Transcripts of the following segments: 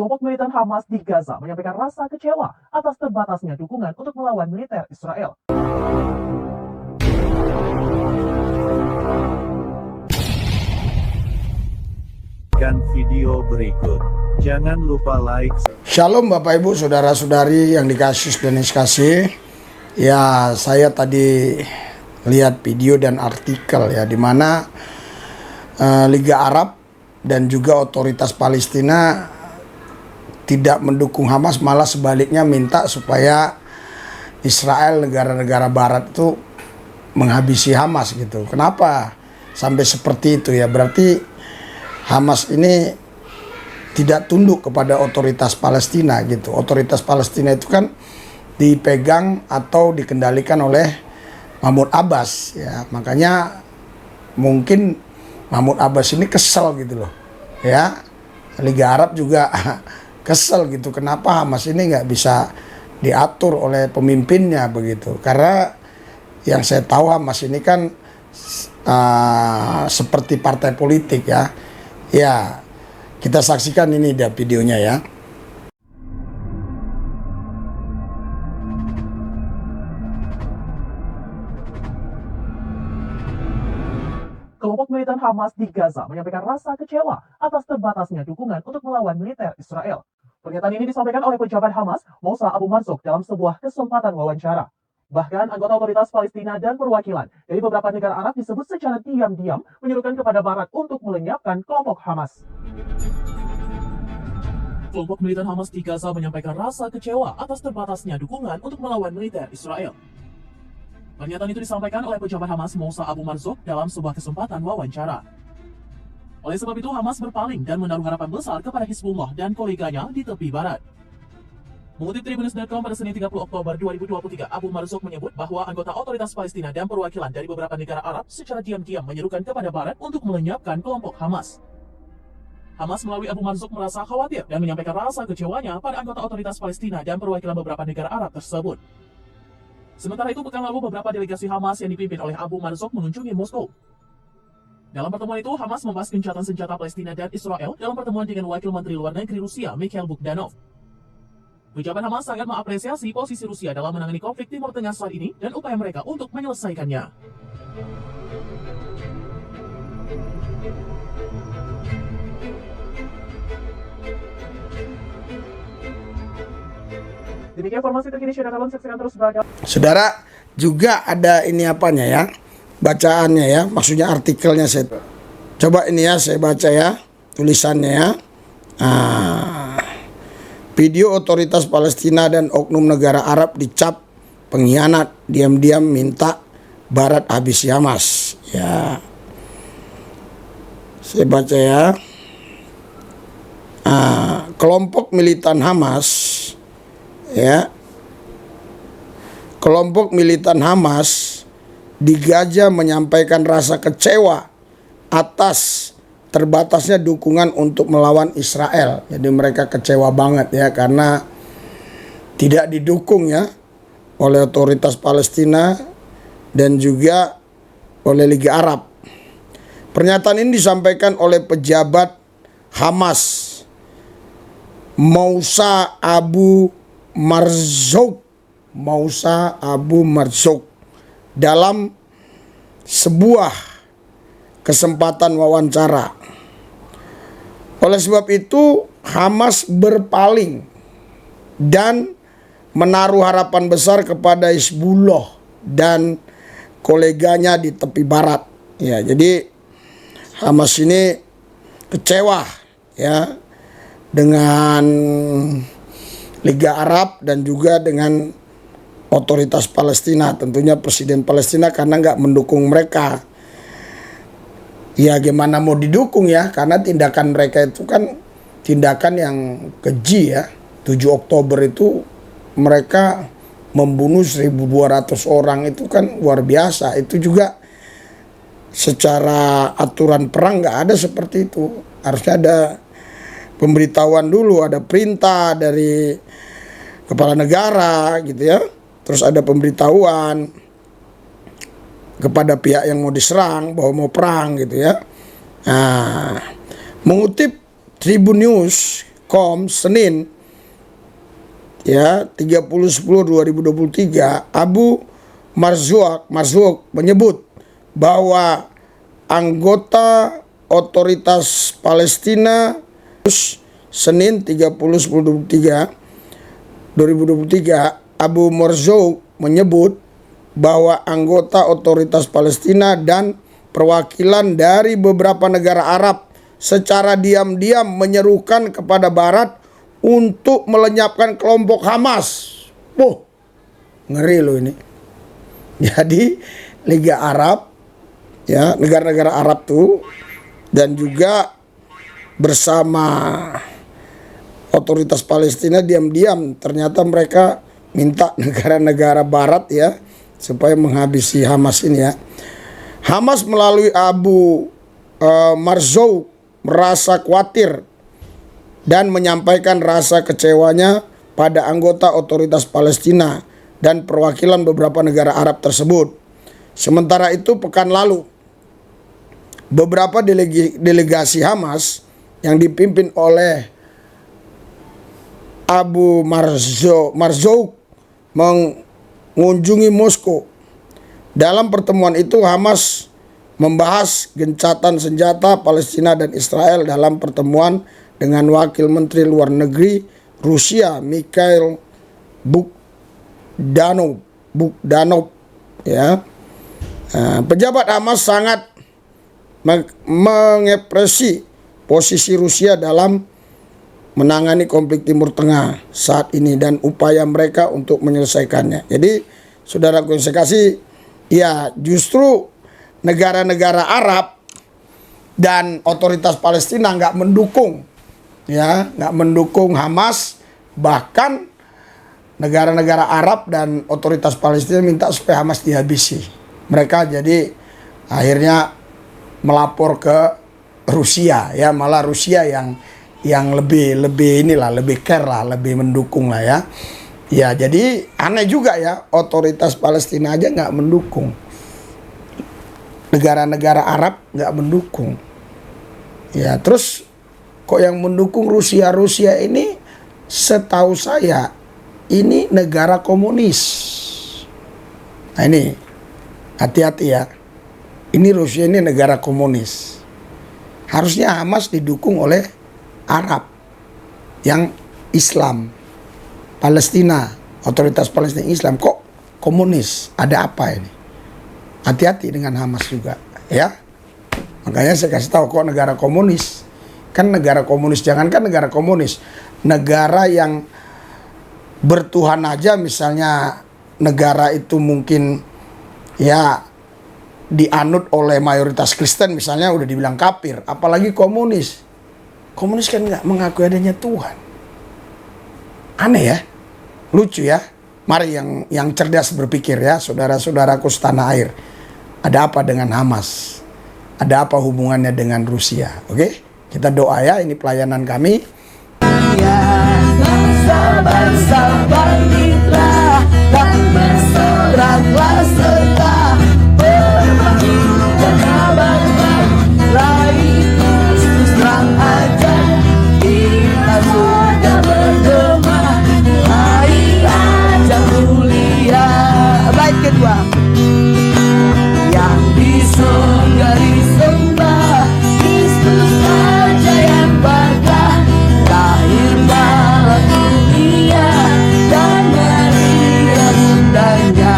Kelompok militan Hamas di Gaza menyampaikan rasa kecewa atas terbatasnya dukungan untuk melawan militer Israel. Video berikut. Jangan lupa like. Shalom Bapak Ibu Saudara-saudari yang dikasih dan dikasih. Ya, saya tadi lihat video dan artikel ya, di mana Liga Arab dan juga otoritas Palestina tidak mendukung Hamas, malah sebaliknya minta supaya Israel, negara-negara barat itu menghabisi Hamas gitu. Kenapa sampai seperti itu ya? Berarti Hamas ini tidak tunduk kepada otoritas Palestina gitu. Otoritas Palestina itu kan dipegang atau dikendalikan oleh Mahmud Abbas ya. Makanya mungkin Mahmud Abbas ini kesel gitu loh ya. Liga Arab juga kesel gitu, kenapa Hamas ini nggak bisa diatur oleh pemimpinnya begitu. Karena yang saya tahu Hamas ini kan seperti partai politik ya. Ya, kita saksikan ini dia videonya ya. Kelompok militan Hamas di Gaza menyampaikan rasa kecewa atas terbatasnya dukungan untuk melawan militer Israel. Pernyataan ini disampaikan oleh pejabat Hamas, Moussa Abu Marzouk, dalam sebuah kesempatan wawancara. Bahkan anggota otoritas Palestina dan perwakilan dari beberapa negara Arab disebut secara diam-diam menyerukan kepada Barat untuk melenyapkan kelompok Hamas. Kelompok militan Hamas di Gaza menyampaikan rasa kecewa atas terbatasnya dukungan untuk melawan militer Israel. Pernyataan itu disampaikan oleh pejabat Hamas, Moussa Abu Marzouk, dalam sebuah kesempatan wawancara. Oleh sebab itu, Hamas berpaling dan menaruh harapan besar kepada Hizbullah dan koleganya di tepi barat. Mengutip Tribunnews.com pada Senin 30 Oktober 2023, Abu Marzouk menyebut bahwa anggota otoritas Palestina dan perwakilan dari beberapa negara Arab secara diam-diam menyerukan kepada Barat untuk melenyapkan kelompok Hamas. Hamas melalui Abu Marzouk merasa khawatir dan menyampaikan rasa kecewanya pada anggota otoritas Palestina dan perwakilan beberapa negara Arab tersebut. Sementara itu, pekan lalu beberapa delegasi Hamas yang dipimpin oleh Abu Marzouk mengunjungi Moskow. Dalam pertemuan itu, Hamas membahas gencatan senjata Palestina dan Israel dalam pertemuan dengan Wakil Menteri Luar Negeri Rusia, Mikhail Bogdanov. Pejabat Hamas sangat mengapresiasi posisi Rusia dalam menangani konflik Timur Tengah saat ini dan upaya mereka untuk menyelesaikannya. Demikian informasi terkini, saksikan terus beragam. Saudara, juga ada ini apanya ya, bacaannya ya, maksudnya artikelnya. Saya coba ini ya, saya baca ya tulisannya ya. Video otoritas Palestina dan oknum negara Arab dicap pengkhianat, diam-diam minta Barat habisi Hamas ya. Saya baca ya. Kelompok militan Hamas ya, kelompok militan Hamas di Gaza menyampaikan rasa kecewa atas terbatasnya dukungan untuk melawan Israel. Jadi mereka kecewa banget ya, karena tidak didukung ya oleh otoritas Palestina dan juga oleh Liga Arab. Pernyataan ini disampaikan oleh pejabat Hamas, Moussa Abu Marzouk dalam sebuah kesempatan wawancara. Oleh sebab itu, Hamas berpaling dan menaruh harapan besar kepada Hizbullah dan koleganya di tepi barat. Ya, jadi Hamas ini kecewa ya dengan Liga Arab dan juga dengan otoritas Palestina, tentunya Presiden Palestina, karena nggak mendukung mereka. Ya gimana mau didukung ya, karena tindakan mereka itu kan tindakan yang keji ya. 7 Oktober itu mereka membunuh 1.200 orang, itu kan luar biasa. Itu juga secara aturan perang nggak ada seperti itu. Harusnya ada pemberitahuan dulu, ada perintah dari kepala negara gitu ya. Terus ada pemberitahuan kepada pihak yang mau diserang bahwa mau perang gitu ya. Nah, mengutip Tribunnews, detik.com Senin ya 30/10/2023, Abu Marzouk menyebut bahwa anggota otoritas Palestina Senin 30/10/2023, Abu Marzouk menyebut bahwa anggota otoritas Palestina dan perwakilan dari beberapa negara Arab secara diam-diam menyerukan kepada Barat untuk melenyapkan kelompok Hamas. Ngeri loh ini. Jadi Liga Arab, ya, negara-negara Arab tuh, dan juga bersama otoritas Palestina diam-diam ternyata mereka minta negara-negara Barat ya supaya menghabisi Hamas ini ya. Hamas melalui Abu Marzouk merasa khawatir dan menyampaikan rasa kecewanya pada anggota otoritas Palestina dan perwakilan beberapa negara Arab tersebut. Sementara itu pekan lalu beberapa delegasi Hamas yang dipimpin oleh Abu Marzouk mengunjungi Moskow. Dalam pertemuan itu Hamas membahas gencatan senjata Palestina dan Israel dalam pertemuan dengan Wakil Menteri Luar Negeri Rusia Mikhail Bogdanov ya. Pejabat Hamas sangat mengapresiasi posisi Rusia dalam menangani konflik Timur Tengah saat ini dan upaya mereka untuk menyelesaikannya. Jadi saudaraku yang saya kasih, ya justru negara-negara Arab dan otoritas Palestina nggak mendukung, ya nggak mendukung Hamas. Bahkan negara-negara Arab dan otoritas Palestina minta supaya Hamas dihabisi. Mereka jadi akhirnya melapor ke Rusia, ya malah Rusia yang lebih care lah, lebih mendukung lah ya. Ya jadi aneh juga ya, otoritas Palestina aja nggak mendukung, negara-negara Arab nggak mendukung. Ya terus kok yang mendukung Rusia ini setahu saya ini negara komunis. Nah ini hati-hati ya, ini Rusia ini negara komunis. Harusnya Hamas didukung oleh Arab yang Islam. Palestina, otoritas Palestina Islam, kok komunis? Ada apa ini? Hati-hati dengan Hamas juga ya. Makanya saya kasih tahu, kok negara komunis. Kan negara komunis, jangankan negara komunis, negara yang bertuhan aja, misalnya negara itu mungkin ya dianut oleh mayoritas Kristen misalnya udah dibilang kafir, apalagi komunis. Komunis kan nggak mengakui adanya Tuhan. Aneh ya, lucu ya. Mari yang cerdas berpikir ya, saudara-saudaraku setanah air. Ada apa dengan Hamas? Ada apa hubungannya dengan Rusia? Oke, kita doa ya, ini pelayanan kami. Bersabar-sabarlah dan berserahlah serta berbagi dan kabar raih Kristus terang aja kita sudah bergema raih aja mulia. Baik kedua yang di surga disembah Kristus aja yang berkah lahir dalam dunia dan Maria bundanya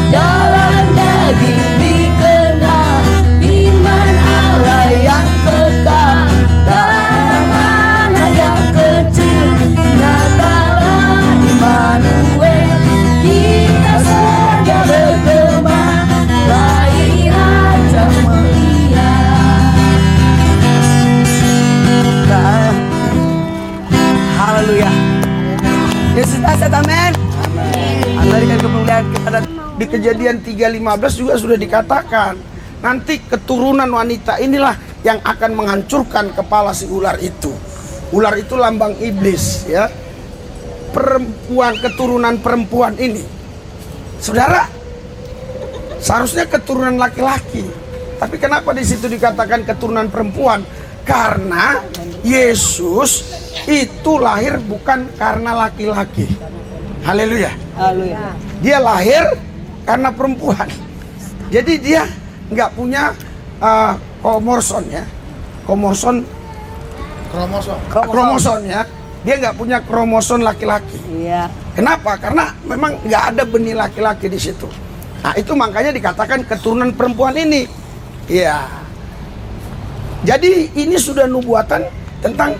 dalam daging dikenal iman Allah yang kekal dalam anak yang kecil nyatalah Immanuel kita saja bergema raih raja mulia. Haleluya. Yesus Nasret, amin. Memberikan kemuliaan kepada Di Kejadian 3:15 juga sudah dikatakan, nanti keturunan wanita inilah yang akan menghancurkan kepala si ular itu. Ular itu lambang iblis ya. Perempuan, keturunan perempuan ini, saudara, seharusnya keturunan laki-laki. Tapi kenapa di situ dikatakan keturunan perempuan? Karena Yesus itu lahir bukan karena laki-laki. Haleluya. Haleluya. Dia lahir karena perempuan. Jadi dia nggak punya kromosom ya. Kromosom ya. Dia nggak punya kromosom laki-laki. Iya. Kenapa? Karena memang nggak ada benih laki-laki di situ. Nah itu makanya dikatakan keturunan perempuan ini. Iya. Jadi ini sudah nubuatan tentang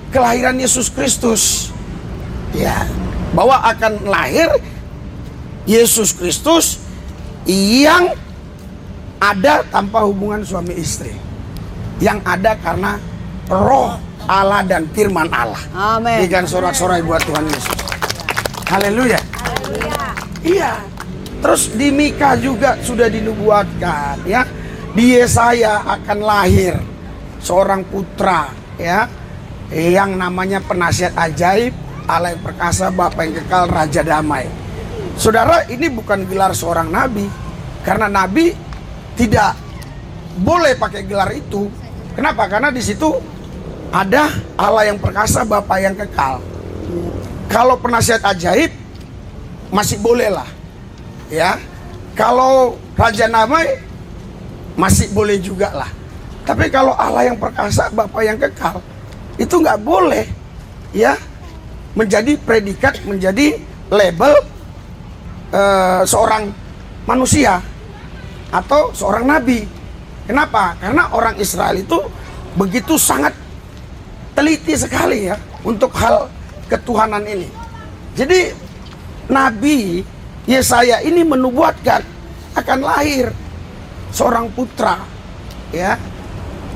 kelahiran Yesus Kristus. Ya, bahwa akan lahir Yesus Kristus yang ada tanpa hubungan suami istri. Yang ada karena roh Allah dan firman Allah. Amin. Berikan sorak-sorai buat Tuhan Yesus. Haleluya. Iya. Terus di Mika juga sudah dinubuatkan ya. Di Yesaya akan lahir seorang putra ya, yang namanya penasihat ajaib, Allah yang perkasa, Bapa yang kekal, Raja damai. Saudara, ini bukan gelar seorang nabi, karena nabi tidak boleh pakai gelar itu. Kenapa? Karena di situ ada Allah yang perkasa, Bapa yang kekal. Kalau penasihat ajaib masih boleh lah ya. Kalau Raja damai masih boleh juga lah. Tapi kalau Allah yang perkasa, Bapa yang kekal, itu nggak boleh ya menjadi predikat, menjadi label seorang manusia atau seorang nabi. Kenapa? Karena orang Israel itu begitu sangat teliti sekali ya untuk hal ketuhanan ini. Jadi Nabi Yesaya ini menubuatkan akan lahir seorang putra ya,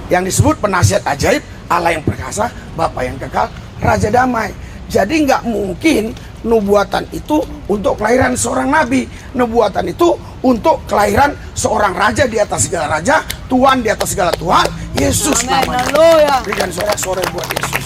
yang disebut penasihat ajaib, Allah yang perkasa, Bapa yang kekal, Raja damai. Jadi nggak mungkin nubuatan itu untuk kelahiran seorang nabi. Nubuatan itu untuk kelahiran seorang raja di atas segala raja, Tuhan di atas segala Tuhan, Yesus Amin. namanya. Haleluya. Berikan sorak-sorai buat Yesus.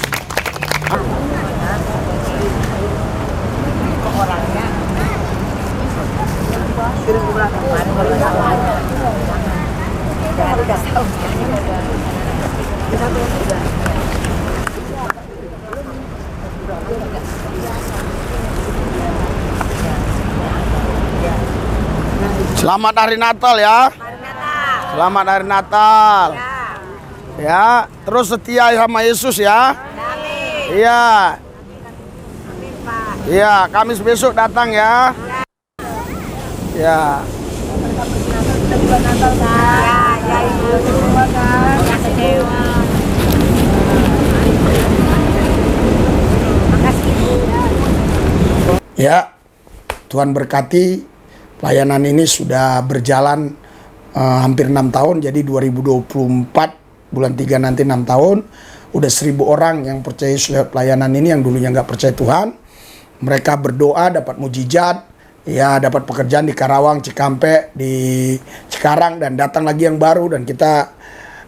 Selamat hari Natal ya. Selamat hari Natal. Ya, terus setia sama Yesus ya. Iya. Iya, Kamis besok datang ya. Ya. Ya, Tuhan berkati. Pelayanan ini sudah berjalan hampir 6 tahun. Jadi 2024 bulan 3 nanti 6 tahun. Udah 1.000 orang yang percaya lewat pelayanan ini, yang dulunya nggak percaya Tuhan. Mereka berdoa dapat mujizat, ya dapat pekerjaan di Karawang, Cikampek, di Cikarang, dan datang lagi yang baru dan kita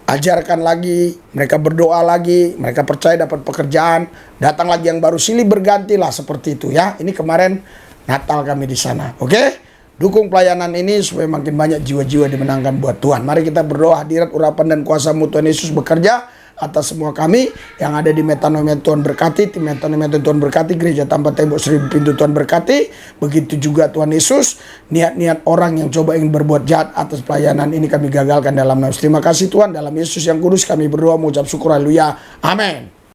ajarkan lagi. Mereka berdoa lagi, mereka percaya dapat pekerjaan, datang lagi yang baru, silih berganti lah seperti itu ya. Ini kemarin Natal kami di sana. Oke? Dukung pelayanan ini supaya makin banyak jiwa-jiwa dimenangkan buat Tuhan. Mari kita berdoa, hadirat, urapan dan kuasa-Mu Tuhan Yesus bekerja atas semua kami yang ada di Metanomen. Tuhan berkati, tim Metanomen Tuhan berkati, gereja tanpa tembok 1000 pintu Tuhan berkati. Begitu juga Tuhan Yesus, niat-niat orang yang coba ingin berbuat jahat atas pelayanan ini kami gagalkan dalam nama. Terima kasih Tuhan, dalam Yesus yang kudus kami berdoa mengucap syukur, haleluya, amin.